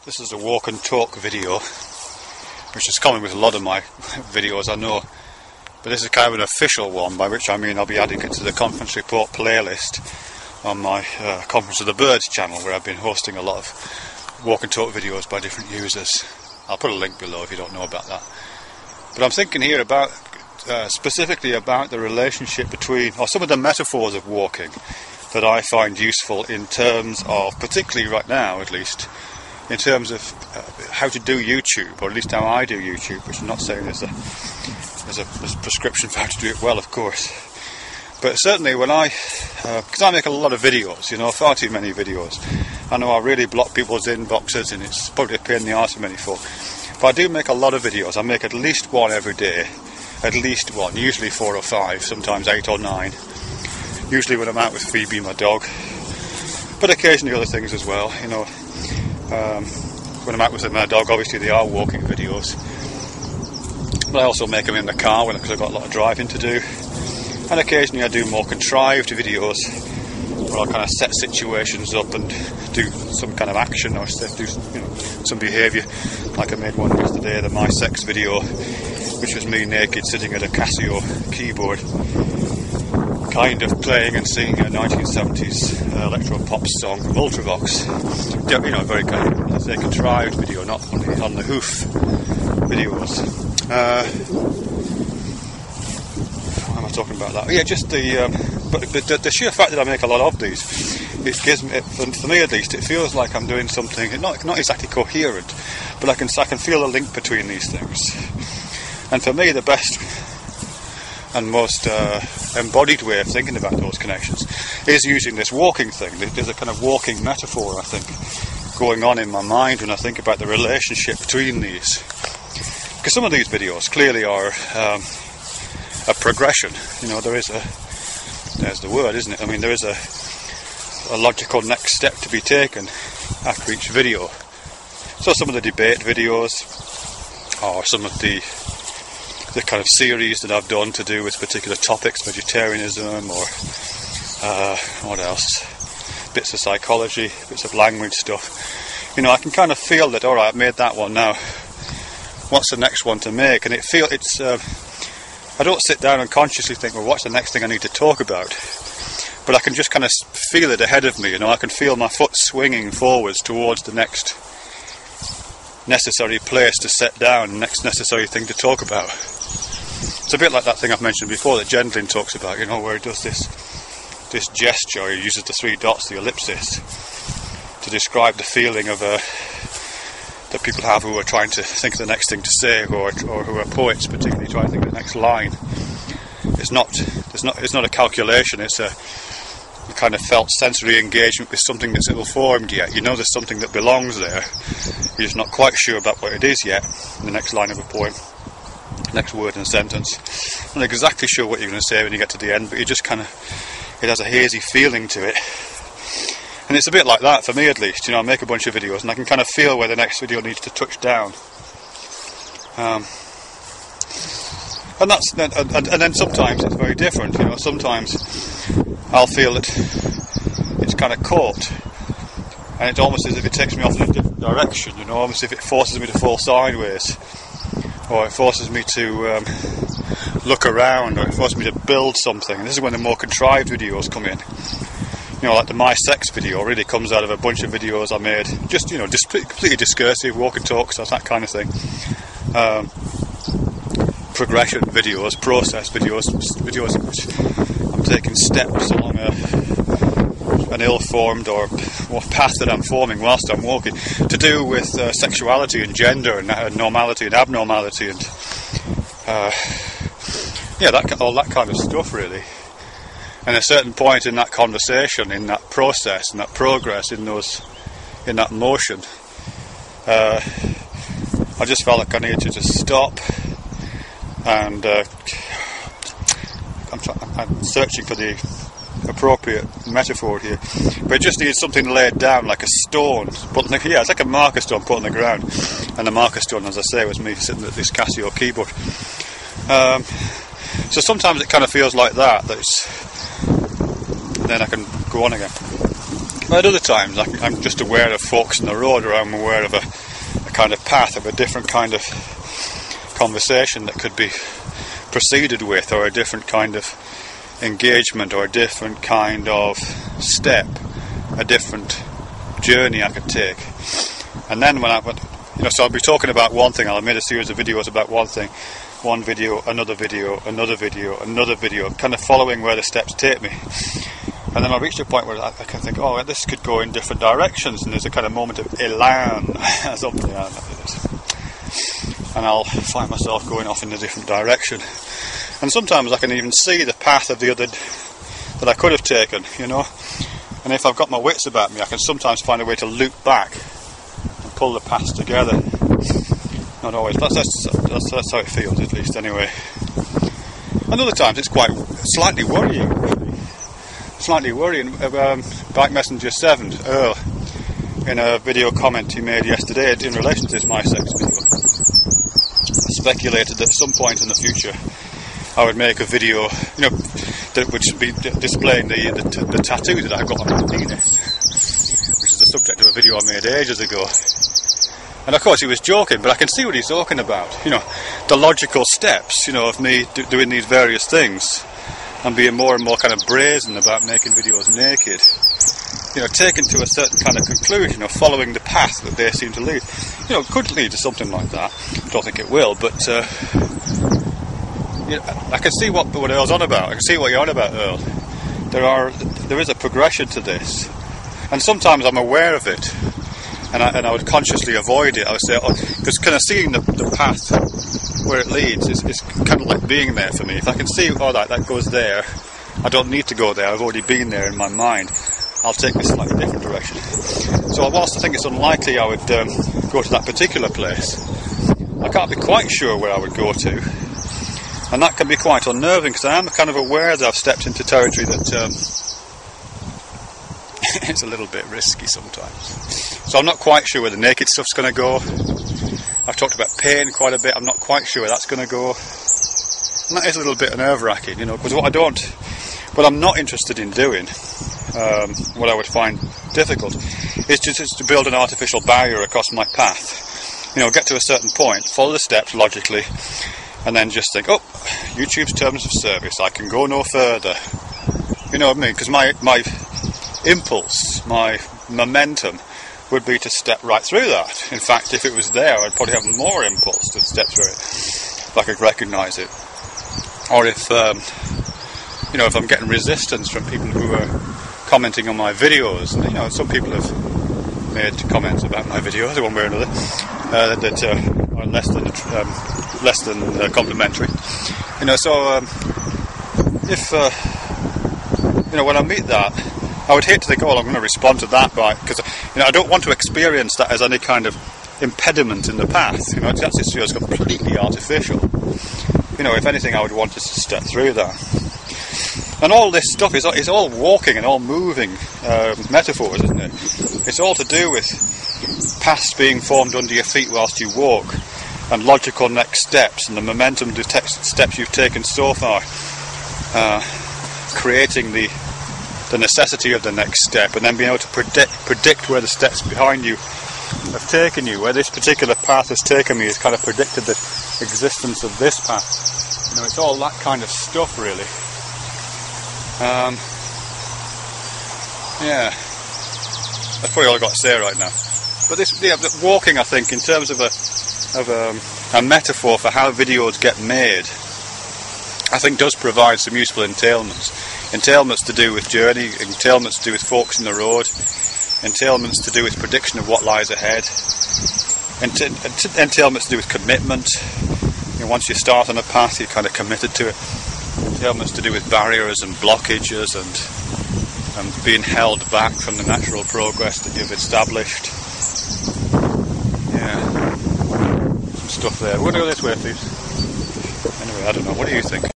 This is a walk and talk video, which is common with a lot of my videos, I know, but this is kind of an official one, by which I mean I'll be adding it to the conference report playlist on my Conference of the Birds channel, where I've been hosting a lot of walk and talk videos by different users. I'll put a link below if you don't know about that. But I'm thinking here about specifically about the relationship between, or some of the metaphors of walking that I find useful in terms of, particularly right now at least, in terms of how to do YouTube, or at least how I do YouTube, which I'm not saying there's a prescription for how to do it well, of course. But certainly when because I make a lot of videos, you know, far too many videos. I know I really block people's inboxes, and it's probably a pain in the arse for many folk. But I do make a lot of videos. I make at least one every day. At least one, usually 4 or 5, sometimes 8 or 9. Usually when I'm out with Phoebe, my dog. But occasionally other things as well, you know. When I'm out with my dog, obviously they are walking videos, but I also make them in the car because I've got a lot of driving to do, and occasionally I do more contrived videos where I'll kind of set situations up and do some kind of action, or do, you know, some behaviour. Like I made one yesterday, the My Sex video, which was me naked sitting at a Casio keyboard, kind of playing and singing a 1970s electro-pop song from Ultravox. You know, very kind of, let's say, contrived video, not on the hoof videos. Why am I talking about that? Yeah, just but the sheer fact that I make a lot of these, it gives me, for me at least, it feels like I'm doing something not exactly coherent, but I can feel a link between these things. And for me, the best and most embodied way of thinking about those connections is using this walking thing. There's a kind of walking metaphor, I think, going on in my mind when I think about the relationship between these. Because some of these videos clearly are a progression. You know, there's the word, isn't it? I mean, there is a logical next step to be taken after each video. So some of the debate videos, or some of the kind of series that I've done to do with particular topics, vegetarianism, or what else, bits of psychology, bits of language stuff. You know, I can kind of feel that, alright, I've made that one, now what's the next one to make? And I don't sit down and consciously think, well, what's the next thing I need to talk about? But I can just kind of feel it ahead of me, you know, I can feel my foot swinging forwards towards the next necessary place to set down, next necessary thing to talk about. It's a bit like that thing I've mentioned before that Gendlin talks about, you know, where he does this gesture. He uses the 3 dots, the ellipsis, to describe the feeling of that people have who are trying to think of the next thing to say, or who are poets particularly trying to think of the next line. It's not a calculation. It's a kind of felt sensory engagement with something that's ill-formed yet. You know there's something that belongs there. You're just not quite sure about what it is yet in the next line of a poem, next word in a sentence. I'm not exactly sure what you're going to say when you get to the end, but you just kind of, it has a hazy feeling to it. And it's a bit like that for me, at least. You know, I make a bunch of videos and I can kind of feel where the next video needs to touch down. And then sometimes it's very different. You know, sometimes I'll feel that it's kind of caught, and it's almost as if it takes me off in a different direction. You know, almost as if it forces me to fall sideways, or it forces me to look around, or it forces me to build something. And this is when the more contrived videos come in. You know, like the My Sex video really comes out of a bunch of videos I made, just, you know, just completely discursive, walk and talk, so that kind of thing. Progression videos, process videos in which I'm taking steps along an ill-formed or path that I'm forming whilst I'm walking, to do with sexuality and gender and normality and abnormality and all that kind of stuff, really. And at a certain point in that conversation, in that process, in that progress, in that motion, I just felt like I needed to just stop. And I'm searching for the appropriate metaphor here, but it just needs something laid down, like a stone. It's like a marker stone put on the ground, and the marker stone, as I say, was me sitting at this Casio keyboard. So sometimes it kind of feels like that. And then I can go on again. But at other times I'm just aware of forks in the road, or I'm aware of a kind of path, of a different kind of conversation that could be proceeded with, or a different kind of engagement, or a different kind of step, a different journey I could take. And then when so I'll be talking about one thing, I'll have made a series of videos about one thing, one video, another video, another video, another video, kind of following where the steps take me. And then I'll reach a point where I can think, oh, this could go in different directions, and there's a kind of moment of elan, something like that. And I'll find myself going off in a different direction. And sometimes I can even see the path of the other that I could have taken, you know. And if I've got my wits about me, I can sometimes find a way to loop back and pull the paths together. Not always, but that's how it feels, at least, anyway. And other times it's quite slightly worrying. Slightly worrying. Bike Messenger 7, Earl, in a video comment he made yesterday in relation to this My Sex video, speculated that at some point in the future I would make a video, you know, that would be displaying the tattoo that I got on my penis, which is the subject of a video I made ages ago. And of course he was joking, but I can see what he's talking about, you know, the logical steps, you know, of me doing these various things and being more and more kind of brazen about making videos naked, you know, taken to a certain kind of conclusion, or following the path that they seem to lead. You know, it could lead to something like that. I don't think it will, but you know, I can see what Earl's on about. I can see what you're on about, Earl. There is a progression to this, and sometimes I'm aware of it, and I would consciously avoid it. I would say, because kind of seeing the path where it leads is kind of like being there for me. If I can see, oh, that goes there, I don't need to go there, I've already been there in my mind, I'll take this slightly different direction. So whilst I think it's unlikely I would go to that particular place, I can't be quite sure where I would go to, and that can be quite unnerving, because I am kind of aware that I've stepped into territory that it's a little bit risky sometimes. So I'm not quite sure where the naked stuff's going to go. I've talked about pain quite a bit. I'm not quite sure where that's going to go, and that is a little bit nerve-wracking, you know, because what I'm not interested in doing, what I would find difficult, is just to build an artificial barrier across my path. You know, get to a certain point, follow the steps logically, and then just think, oh, YouTube's terms of service, I can go no further. You know what I mean? Because my impulse, my momentum, would be to step right through that. In fact, if it was there, I'd probably have more impulse to step through it, if I could recognise it. Or if, you know, if I'm getting resistance from people who are commenting on my videos. You know, some people have made comments about my videos, one way or another, that are less than complimentary. You know, so if you know, when I meet that, I would hate to think, oh, I'm going to respond to that because, you know, I don't want to experience that as any kind of impediment in the path. You know, that just feels completely artificial. You know, if anything, I would want us to step through that. And all this stuff is all walking and all moving metaphors, isn't it? It's all to do with paths being formed under your feet whilst you walk, and logical next steps, and the momentum to steps you've taken so far, creating the necessity of the next step, and then being able to predict where the steps behind you have taken you, where this particular path has taken me, has kind of predicted the existence of this path. You know, it's all that kind of stuff, really. Yeah, that's probably all I've got to say right now. But this, yeah, walking, I think, in terms of a metaphor for how videos get made, I think does provide some useful entailments. Entailments to do with journey, entailments to do with forks in the road, entailments to do with prediction of what lies ahead, entailments to do with commitment. You know, once you start on a path, you're kind of committed to it. Entailments to do with barriers and blockages and being held back from the natural progress that you've established. Yeah, some stuff there. We'll go this way, please. Anyway, I don't know. What do you think?